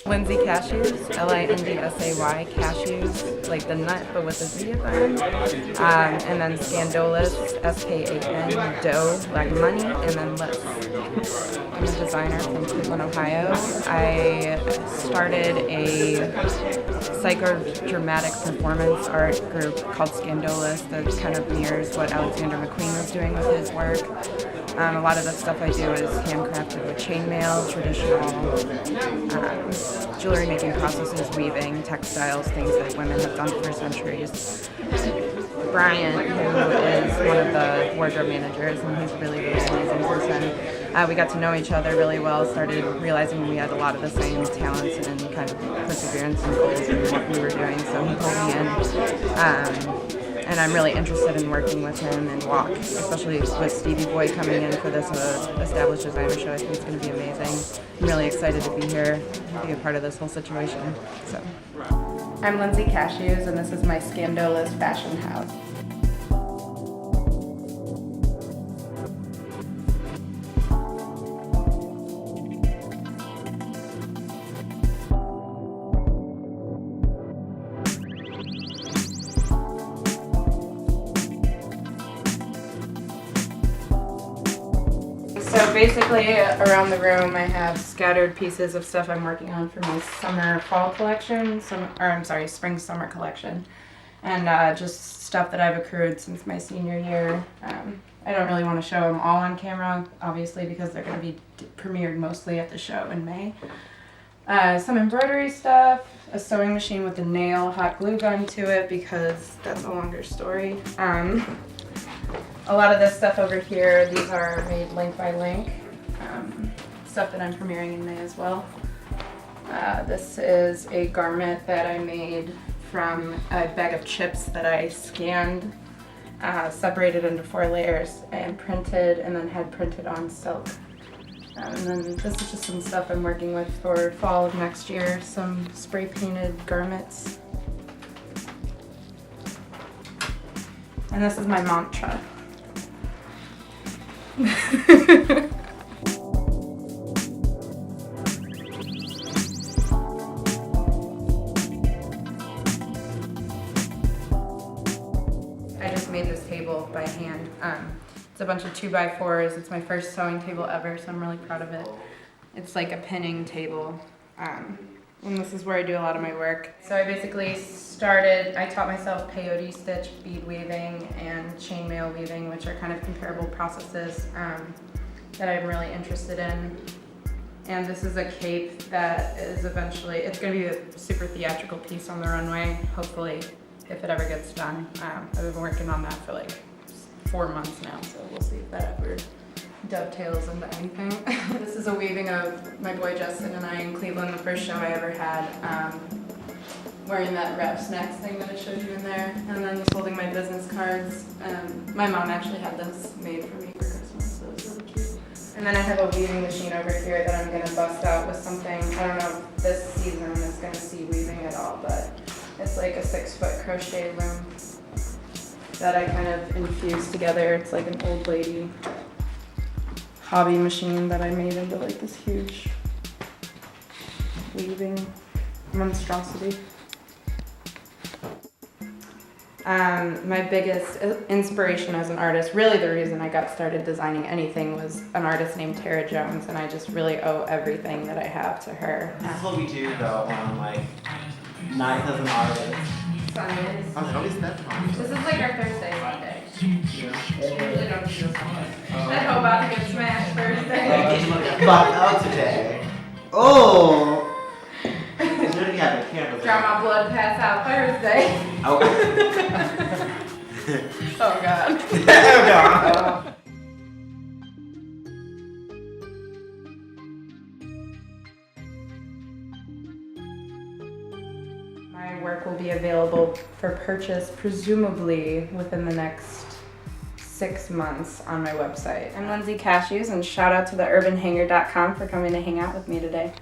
Lindsay Cashewz, Lindsay, Cashewz, like the nut, but with a Z at the end. And then Skandoughless, Skan, dough, like money, and then less. I'm a designer from Cleveland, Ohio. I started a psychodramatic performance art group called Skandoughless that kind of mirrors what Alexander McQueen was doing with his work. A lot of the stuff I do is handcrafted with chainmail, traditional jewelry making processes, weaving, textiles, things that women have done for centuries. Brian, who is one of the wardrobe managers, and he's really, really amazing person. We got to know each other really well, started realizing we had a lot of the same talents and kind of perseverance and goals in what we were doing, so he pulled me in. And I'm really interested in working with him and walk, especially with Stevie Boy coming in for this established designer show. I think it's going to be amazing. I'm really excited to be here and be a part of this whole situation. So, I'm Lindsay Cashewz, and this is my Skandoughless fashion house. So basically, around the room, I have scattered pieces of stuff I'm working on for my summer-fall collection, spring-summer collection, and just stuff that I've accrued since my senior year. I don't really want to show them all on camera, obviously, because they're going to be premiered mostly at the show in May. Some embroidery stuff, a sewing machine with a nail, hot glue gun to it, because that's a longer story. A lot of this stuff over here, these are made link by link, stuff that I'm premiering in May as well. This is a garment that I made from a bag of chips that I scanned, separated into 4 layers, and printed, and then had printed on silk. And then this is just some stuff I'm working with for fall of next year, some spray painted garments. And this is my mantra. I just made this table by hand. It's a bunch of 2x4s. It's my first sewing table ever, so I'm really proud of it. It's like a pinning table. And this is where I do a lot of my work. So I basically I taught myself peyote stitch, bead weaving, and chainmail weaving, which are kind of comparable processes that I'm really interested in. And this is a cape that is it's going to be a super theatrical piece on the runway, hopefully, if it ever gets done. I've been working on that for like 4 months now, so we'll see if that ever dovetails into anything. This is a weaving of my boy Justin and I in Cleveland, the first show I ever had, wearing that Rap Snacks thing that I showed you in there, and then just holding my business cards. My mom actually had this made for me for Christmas, so it's really cute. And then I have a weaving machine over here that I'm going to bust out with something. I don't know if this season is going to see weaving at all, but it's like a 6-foot crochet loom that I kind of infused together. It's like an old lady hobby machine that I made into like this huge weaving monstrosity. My biggest inspiration as an artist, really the reason I got started designing anything, was an artist named Tara Jones, and I just really owe everything that I have to her. This is what we do though on like nights as an artist. Sundays. Oh, is that fun? This is like our Thursday Sunday. We usually don't do this Sunday. I hope about to get smashed Thursday. Fuck out today. Oh! You already have the camera. Draw my blood, pass out Thursday. Oh. Oh God. Oh God. My work will be available for purchase presumably within the next 6 months on my website. I'm Lindsay Cashewz, and shout out to the Hanger.com for coming to hang out with me today.